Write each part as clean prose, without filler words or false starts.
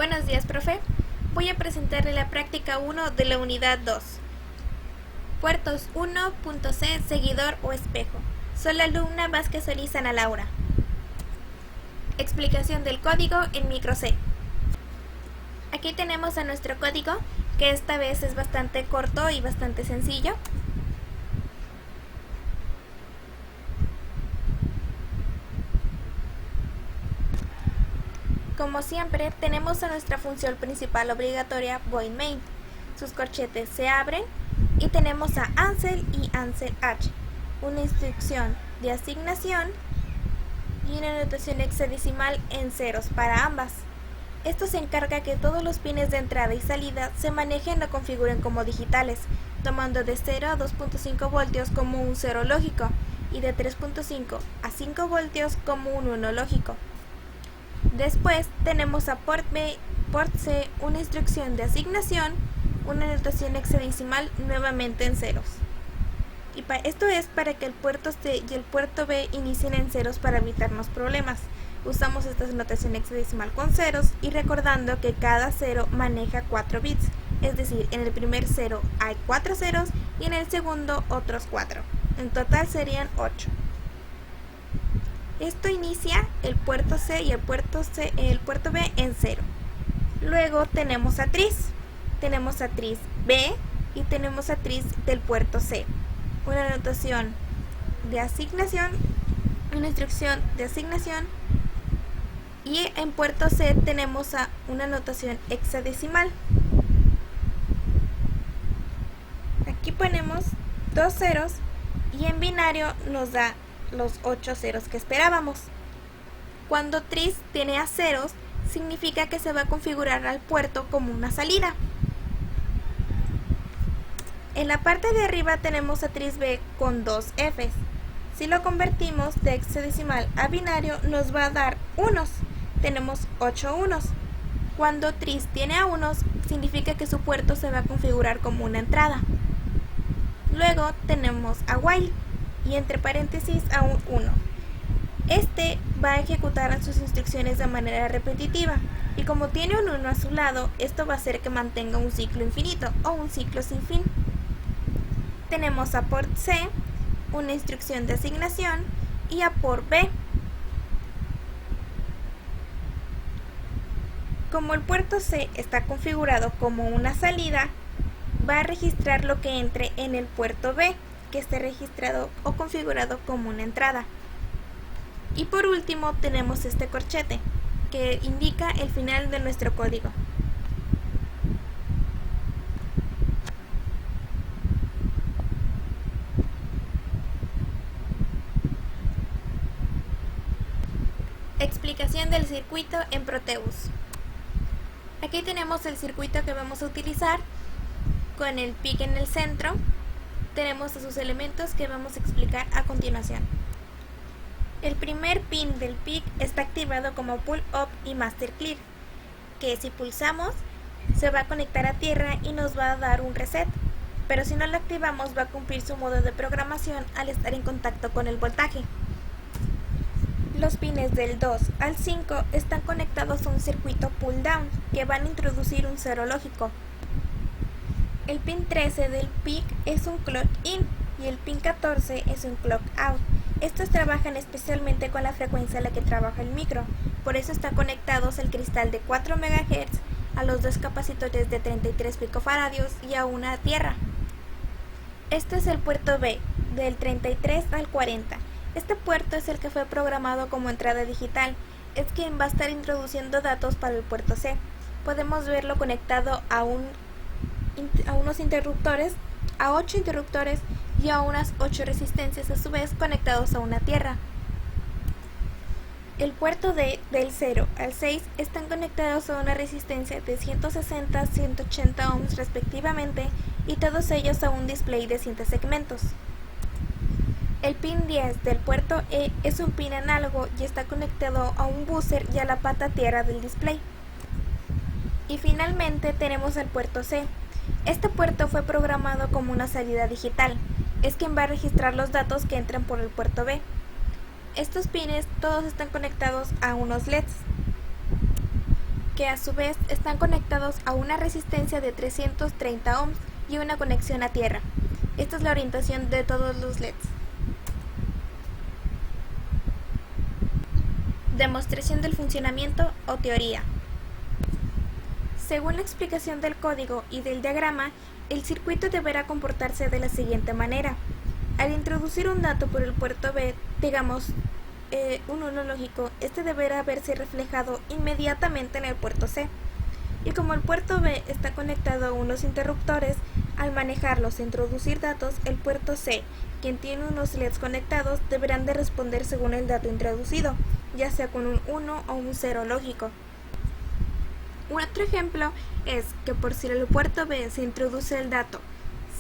Buenos días, profe. Voy a presentarle la práctica 1 de la unidad 2. Puertos 1.c, seguidor o espejo. Soy la alumna Vázquez Solís Ana Laura. Explicación del código en micro C. Aquí tenemos a nuestro código, que esta vez es bastante corto y bastante sencillo. Como siempre, tenemos a nuestra función principal obligatoria void main. Sus corchetes se abren y tenemos a ansel y ansel h, una instrucción de asignación y una notación hexadecimal en ceros para ambas. Esto se encarga que todos los pines de entrada y salida se manejen o configuren como digitales, tomando de 0 a 2.5 voltios como un 0 lógico y de 3.5 a 5 voltios como un 1 lógico. Después tenemos a port B, port C, una instrucción de asignación, una notación hexadecimal nuevamente en ceros. Esto es para que el puerto C y el puerto B inicien en ceros para evitarnos problemas. Usamos esta notación hexadecimal con ceros y recordando que cada cero maneja 4 bits, es decir, en el primer cero hay 4 ceros y en el segundo otros 4. En total serían 8. Esto inicia el puerto C y el puerto B en 0. Luego tenemos atriz B y tenemos atriz del puerto C. Una notación de asignación, una instrucción de asignación, y en puerto C tenemos una notación hexadecimal. Aquí ponemos 2 ceros y en binario nos da los 8 ceros que esperábamos. Cuando tris tiene a ceros, significa que se va a configurar al puerto como una salida. En la parte de arriba tenemos a tris B con 2 Fs. Si lo convertimos de hexadecimal a binario nos va a dar unos. Tenemos 8 unos. Cuando tris tiene a unos, significa que su puerto se va a configurar como una entrada. Luego tenemos a while y entre paréntesis a un 1. Este va a ejecutar sus instrucciones de manera repetitiva y como tiene un 1 a su lado, esto va a hacer que mantenga un ciclo infinito o un ciclo sin fin. Tenemos a port C, una instrucción de asignación, y a port B. Como el puerto C está configurado como una salida, va a registrar lo que entre en el puerto B, que esté registrado o configurado como una entrada. Y por último tenemos este corchete, que indica el final de nuestro código. Explicación del circuito en Proteus. Aquí tenemos el circuito que vamos a utilizar con el PIC en el centro. Tenemos sus elementos que vamos a explicar a continuación. El primer pin del PIC está activado como pull up y master clear, que si pulsamos se va a conectar a tierra y nos va a dar un reset, pero si no lo activamos va a cumplir su modo de programación al estar en contacto con el voltaje. Los pines del 2 al 5 están conectados a un circuito pull down que van a introducir un cero lógico. El pin 13 del PIC es un clock in y el pin 14 es un clock out. Estos trabajan especialmente con la frecuencia a la que trabaja el micro, por eso están conectados el cristal de 4 MHz a los dos capacitores de 33 picofaradios y a una tierra. Este es el puerto B, del 33 al 40. Este puerto es el que fue programado como entrada digital, es quien va a estar introduciendo datos para el puerto C. Podemos verlo conectado a unos interruptores, a 8 interruptores y a unas 8 resistencias a su vez conectados a una tierra. El puerto D del 0 al 6 están conectados a una resistencia de 160 180 ohms respectivamente y todos ellos a un display de 7 segmentos. El pin 10 del puerto E es un pin análogo y está conectado a un buzzer y a la pata tierra del display. Y finalmente tenemos el puerto C. Este puerto fue programado como una salida digital, es quien va a registrar los datos que entran por el puerto B. Estos pines todos están conectados a unos LEDs. que a su vez están conectados a una resistencia de 330 ohms y una conexión a tierra. Esta es la orientación de todos los LEDs. Demostración del funcionamiento o teoría. Según la explicación del código y del diagrama, el circuito deberá comportarse de la siguiente manera. Al introducir un dato por el puerto B, digamos un 1 lógico, este deberá verse reflejado inmediatamente en el puerto C. Y como el puerto B está conectado a unos interruptores, al manejarlos e introducir datos, el puerto C, quien tiene unos LEDs conectados, deberán de responder según el dato introducido, ya sea con un 1 o un 0 lógico. Un otro ejemplo es que por si el puerto B se introduce el dato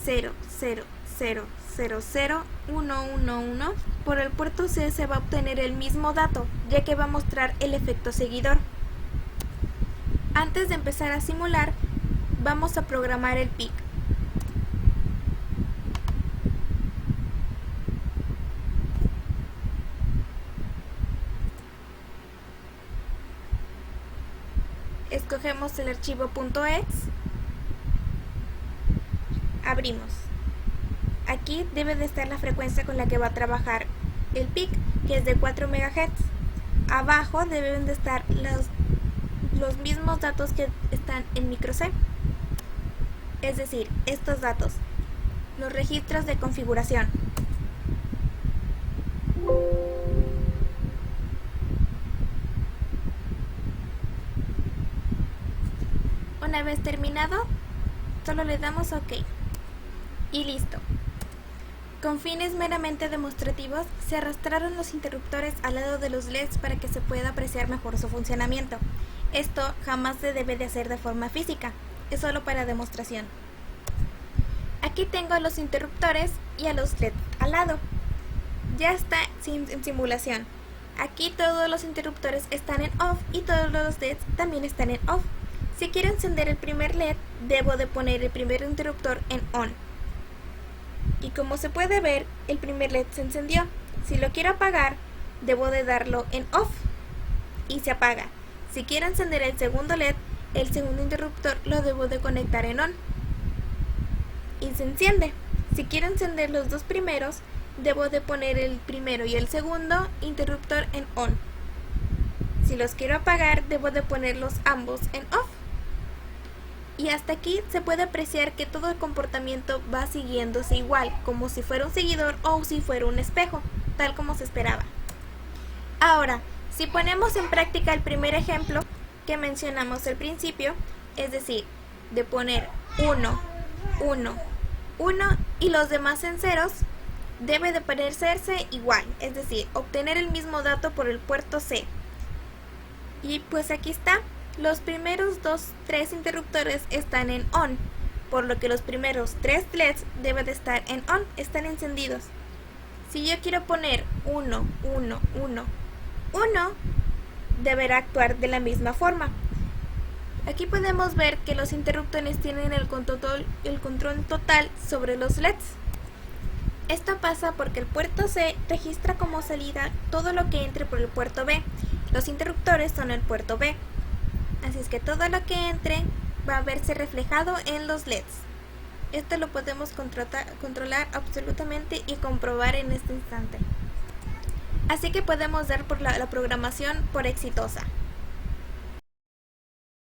0, 0, 0, 0, 0, 1, 1, 1, por el puerto C se va a obtener el mismo dato, ya que va a mostrar el efecto seguidor. Antes de empezar a simular, vamos a programar el PIC. Escogemos el archivo .exe, abrimos. Aquí debe de estar la frecuencia con la que va a trabajar el PIC, que es de 4 MHz. Abajo deben de estar los mismos datos que están en micro C, es decir, estos datos, los registros de configuración. Una vez terminado, solo le damos OK y listo. Con fines meramente demostrativos, se arrastraron los interruptores al lado de los LEDs para que se pueda apreciar mejor su funcionamiento. Esto jamás se debe de hacer de forma física, es solo para demostración. Aquí tengo a los interruptores y a los LEDs al lado. Ya está en simulación. Aquí todos los interruptores están en off y todos los LEDs también están en off. Si quiero encender el primer LED, debo de poner el primer interruptor en on. Y como se puede ver, el primer LED se encendió. Si lo quiero apagar, debo de darlo en off y se apaga. Si quiero encender el segundo LED, el segundo interruptor lo debo de conectar en on y se enciende. Si quiero encender los dos primeros, debo de poner el primero y el segundo interruptor en on. Si los quiero apagar, debo de ponerlos ambos en off. Y hasta aquí se puede apreciar que todo el comportamiento va siguiéndose igual, como si fuera un seguidor o si fuera un espejo, tal como se esperaba. Ahora, si ponemos en práctica el primer ejemplo que mencionamos al principio, es decir, de poner 1, 1, 1 y los demás en ceros, debe de parecerse igual, es decir, obtener el mismo dato por el puerto C. Y pues aquí está. Los primeros 3 interruptores están en on, por lo que los primeros 3 LEDs deben de estar en on, están encendidos. Si yo quiero poner 1, 1, 1, 1, deberá actuar de la misma forma. Aquí podemos ver que los interruptores tienen el control total sobre los LEDs. Esto pasa porque el puerto C registra como salida todo lo que entre por el puerto B. Los interruptores son el puerto B. Así es que todo lo que entre va a verse reflejado en los LEDs. Esto lo podemos controlar absolutamente y comprobar en este instante. Así que podemos dar por la programación por exitosa.